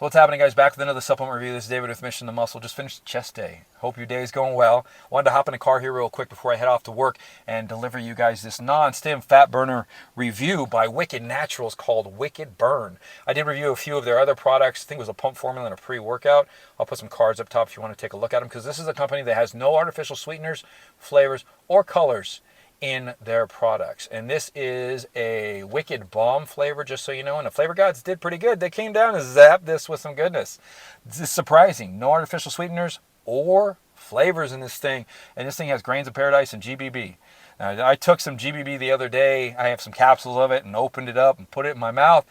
What's happening, guys? Back with another supplement review. This is David with Mission to Muscle. Just finished chest day. Hope your day is going well. Wanted to hop in the car here real quick before I head off to work and deliver you guys this non-stim fat burner review by Wycked Naturals called Wycked Burn. I did review a few of their other products. I think it was a pump formula and a pre-workout. I'll put some cards up top if you want to take a look at them, because this is a company that has no artificial sweeteners, flavors, or colors in their products. And this is a Wycked Balm flavor, just so you know, and the flavor gods did pretty good. They came down and zapped this with some goodness. This is surprising. No artificial sweeteners or flavors in this thing, and this thing has grains of paradise and GBB. Now, I took some GBB the other day. I have some capsules of it and opened it up and put it in my mouth,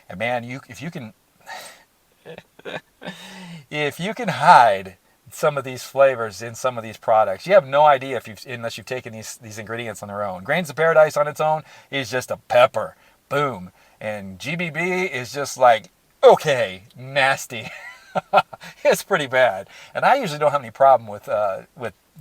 and man, if you can if you can hide some of these flavors in some of these products, you have no idea unless you've taken these ingredients on their own. Grains of paradise on its own is just a pepper, boom, and GBB is just like, okay, nasty. It's pretty bad, and I usually don't have any problem with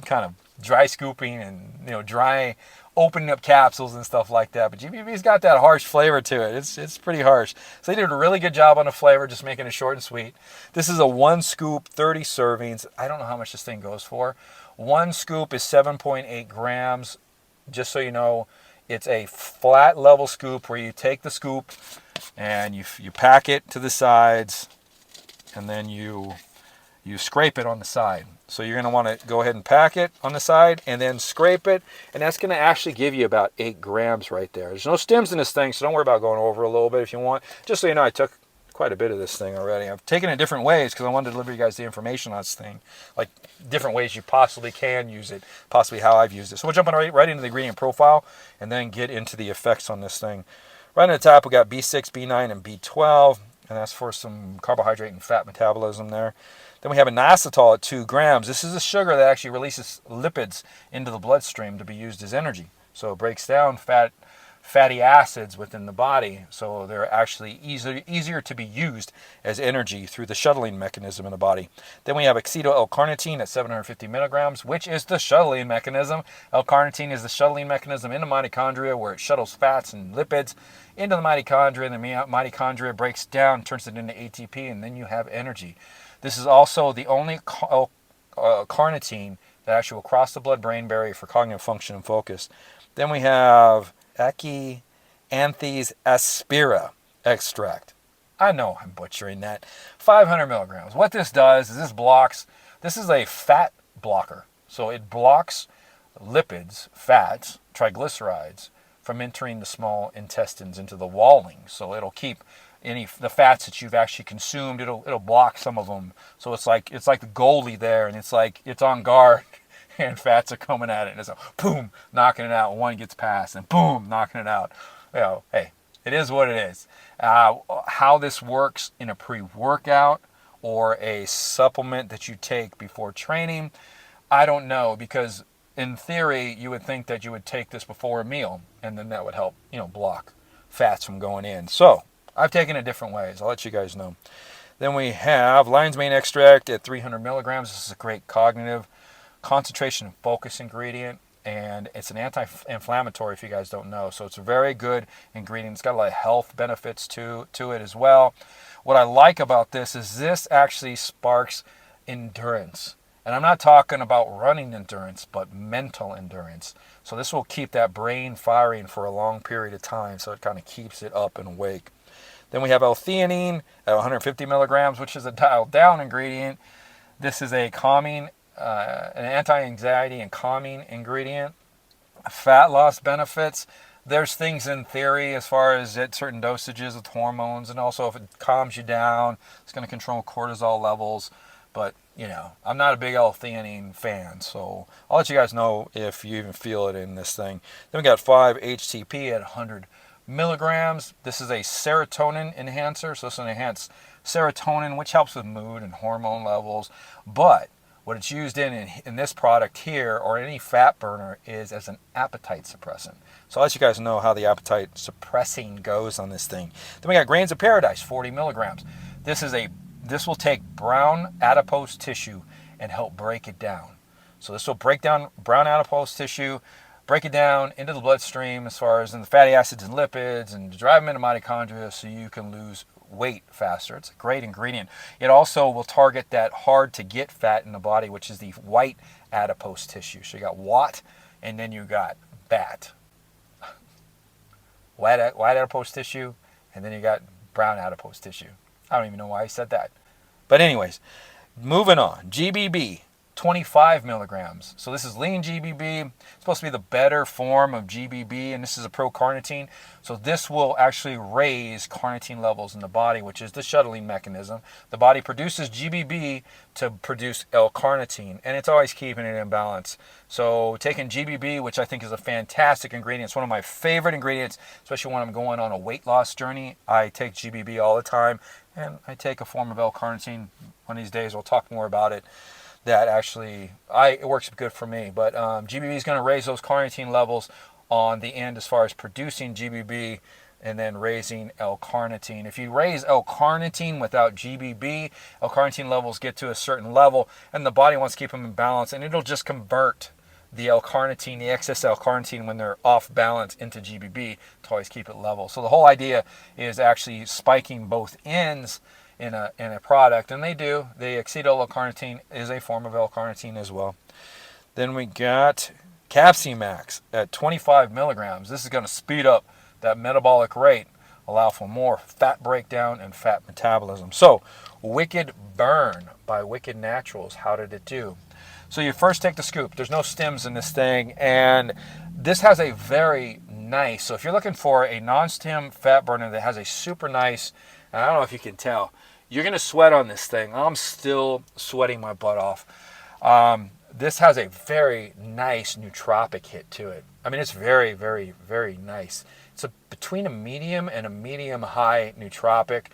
kind of dry scooping and dry opening up capsules and stuff like that. But GBB's got that harsh flavor to it. It's pretty harsh. So they did a really good job on the flavor, just making it short and sweet. This is a 1 scoop, 30 servings. I don't know how much this thing goes for. 1 scoop is 7.8 grams. Just so you know, it's a flat level scoop where you take the scoop and you pack it to the sides, and then you scrape it on the side. So you're going to want to go ahead and pack it on the side and then scrape it, and that's going to actually give you about 8 grams right there. There's no stims in this thing, so don't worry about going over a little bit if you want. Just so you know, I took quite a bit of this thing already. I've taken it different ways because I wanted to deliver you guys the information on this thing, like different ways you possibly can use it, possibly how I've used it. So we'll jump on right into the ingredient profile and then get into the effects on this thing. Right on the top, we got B6, B9, and B12, and that's for some carbohydrate and fat metabolism there. Then we have inositol at 2 grams. This is a sugar that actually releases lipids into the bloodstream to be used as energy. So it breaks down fatty acids within the body, so they're actually easier to be used as energy through the shuttling mechanism in the body. Then we have acetyl-L-carnitine at 750 milligrams, which is the shuttling mechanism. L-carnitine is the shuttling mechanism in the mitochondria, where it shuttles fats and lipids into the mitochondria, and the mitochondria breaks down, turns it into ATP, and then you have energy. This is also the only carnitine that actually will cross the blood-brain barrier for cognitive function and focus. Then we have Acanthes aspera extract. I know I'm butchering that. 500 milligrams. What this does is this is a fat blocker. So it blocks lipids, fats, triglycerides from entering the small intestines into the walling. So it'll keep the fats that you've actually consumed, it'll block some of them. So it's like the goalie there, and it's like it's on guard, and fats are coming at it, and it's a boom, knocking it out. One gets past, and boom, knocking it out. Hey, it is what it is. How this works in a pre-workout or a supplement that you take before training, I don't know, because in theory you would think that you would take this before a meal, and then that would help block fats from going in. So I've taken it different ways. I'll let you guys know. Then we have lion's mane extract at 300 milligrams. This is a great cognitive concentration and focus ingredient, and it's an anti-inflammatory, if you guys don't know. So it's a very good ingredient. It's got a lot of health benefits to it as well. What I like about this is this actually sparks endurance. And I'm not talking about running endurance, but mental endurance. So this will keep that brain firing for a long period of time, so it kind of keeps it up and awake. Then we have L-theanine at 150 milligrams, which is a dialed down ingredient. This is a calming, an anti-anxiety and calming ingredient. Fat loss benefits. There's things in theory as far as at certain dosages with hormones, and also if it calms you down, it's going to control cortisol levels. But, I'm not a big L-theanine fan, so I'll let you guys know if you even feel it in this thing. Then we got 5-HTP at 100 milligrams. This is a serotonin enhancer, so it's going to enhance serotonin, which helps with mood and hormone levels. But what it's used in this product here, or any fat burner, is as an appetite suppressant. So I'll let you guys know how the appetite suppressing goes on this thing. Then we got grains of paradise, 40 milligrams. This will take brown adipose tissue and help break it down. So this will break down brown adipose tissue, break it down into the bloodstream as far as in the fatty acids and lipids, and drive them into mitochondria so you can lose weight faster. It's a great ingredient. It also will target that hard to get fat in the body, which is the white adipose tissue. So you got WAT, and then you got BAT. White adipose tissue, and then you got brown adipose tissue. I don't even know why I said that. But anyways, moving on. GBB, 25 milligrams. So this is lean GBB. It's supposed to be the better form of GBB, and this is a procarnitine. So this will actually raise carnitine levels in the body, which is the shuttling mechanism. The body produces GBB to produce L-carnitine, and it's always keeping it in balance. So taking GBB, which I think is a fantastic ingredient, it's one of my favorite ingredients, especially when I'm going on a weight loss journey. I take GBB all the time, and I take a form of L-carnitine. One of these days we'll talk more about it. That actually, it works good for me. But GBB is going to raise those carnitine levels on the end as far as producing GBB and then raising L-carnitine. If you raise L-carnitine without GBB, L-carnitine levels get to a certain level and the body wants to keep them in balance, and it'll just convert the L-carnitine, the excess L-carnitine when they're off balance, into GBB to always keep it level. So the whole idea is actually spiking both ends in a product, and they do. The acetyl-L-carnitine is a form of L-carnitine as well. Then we got Capsimax at 25 milligrams. This is going to speed up that metabolic rate, allow for more fat breakdown and fat metabolism. So, Wycked Burn by Wycked Naturals. How did it do? So you first take the scoop. There's no stems in this thing, and this has a very nice, so if you're looking for a non-stem fat burner that has a super nice, and I don't know if you can tell, you're going to sweat on this thing. I'm still sweating my butt off. This has a very nice nootropic hit to it. I mean, it's very, very, very nice. It's between a medium and a medium-high nootropic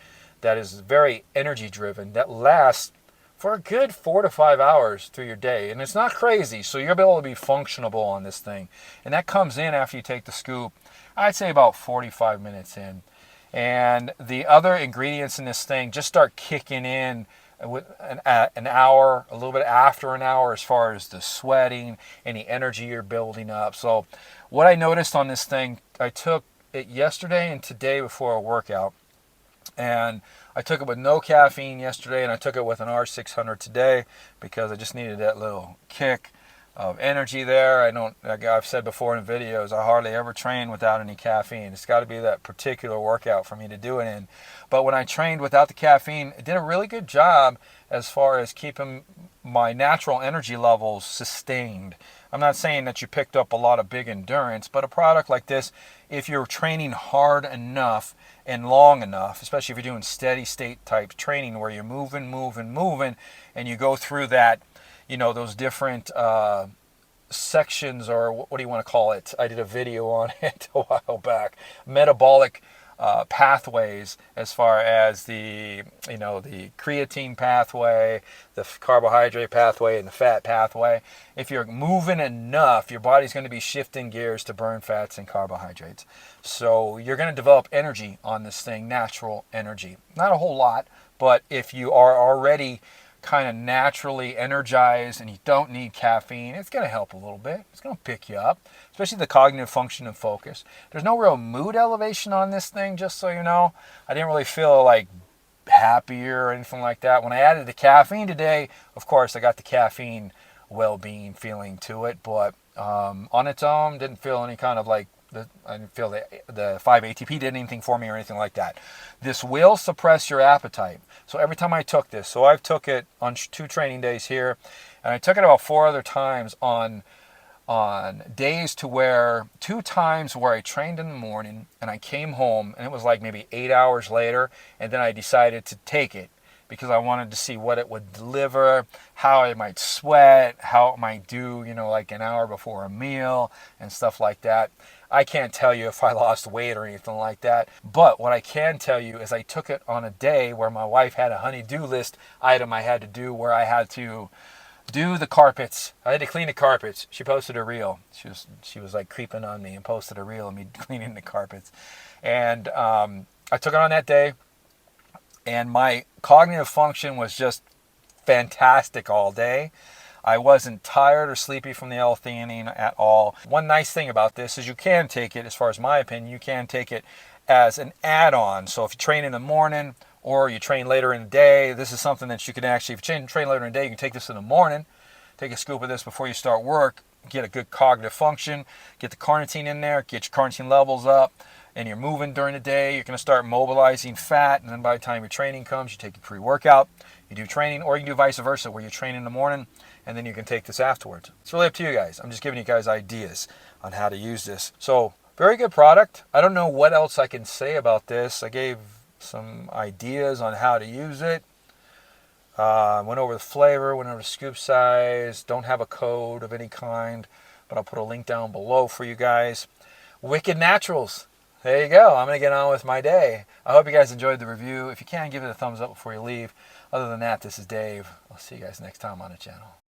that is very energy-driven, that lasts for a good 4 to 5 hours through your day. And it's not crazy, so you'll be able to be functionable on this thing. And that comes in after you take the scoop, I'd say about 45 minutes in. And the other ingredients in this thing just start kicking in with an hour, a little bit after an hour, as far as the sweating and the energy you're building up. So what I noticed on this thing, I took it yesterday and today before a workout. And I took it with no caffeine yesterday, and I took it with an R600 today because I just needed that little kick of energy there. Like I've said before in videos, I hardly ever train without any caffeine. It's got to be that particular workout for me to do it in. But when I trained without the caffeine, it did a really good job as far as keeping my natural energy levels sustained. I'm not saying that you picked up a lot of big endurance, but a product like this, if you're training hard enough and long enough, especially if you're doing steady state type training where you're moving, and you go through that, those different sections, or what do you want to call it? I did a video on it a while back. Metabolic pathways, as far as the creatine pathway, the carbohydrate pathway, and the fat pathway. If you're moving enough, your body's going to be shifting gears to burn fats and carbohydrates. So you're going to develop energy on this thing, natural energy. Not a whole lot, but if you are already kind of naturally energized and you don't need caffeine, it's going to help a little bit. It's going to pick you up, especially the cognitive function and focus. There's no real mood elevation on this thing, just so you know. I didn't really feel like happier or anything like that. When I added the caffeine today, of course, I got the caffeine well-being feeling to it, but on its own, didn't feel any kind of like, I didn't feel the 5-ATP did anything for me or anything like that. This will suppress your appetite. So every time I took this, so I've took it on 2 training days here, and I took it about 4 other times on days to where 2 times where I trained in the morning and I came home and it was like maybe 8 hours later, and then I decided to take it because I wanted to see what it would deliver, how I might sweat, how it might do, like an hour before a meal and stuff like that. I can't tell you if I lost weight or anything like that, but what I can tell you is I took it on a day where my wife had a honey-do list item I had to do, where I had to do the carpets. I had to clean the carpets. She posted a reel. She was like creeping on me and posted a reel of me cleaning the carpets. And I took it on that day, and my cognitive function was just fantastic all day. I wasn't tired or sleepy from the L-theanine at all. One nice thing about this is you can take it, as far as my opinion, you can take it as an add-on. So if you train in the morning or you train later in the day, this is something that you can actually, if you train later in the day, you can take this in the morning, take a scoop of this before you start work, get a good cognitive function, get the carnitine in there, get your carnitine levels up, and you're moving during the day, you're going to start mobilizing fat, and then by the time your training comes, you take your pre-workout, you do training, or you can do vice versa, where you train in the morning, and then you can take this afterwards. It's really up to you guys. I'm just giving you guys ideas on how to use this. So, very good product. I don't know what else I can say about this. I gave some ideas on how to use it. Went over the flavor, went over the scoop size. Don't have a code of any kind, but I'll put a link down below for you guys. Wycked Naturals. There you go. I'm going to get on with my day. I hope you guys enjoyed the review. If you can, give it a thumbs up before you leave. Other than that, this is Dave. I'll see you guys next time on the channel.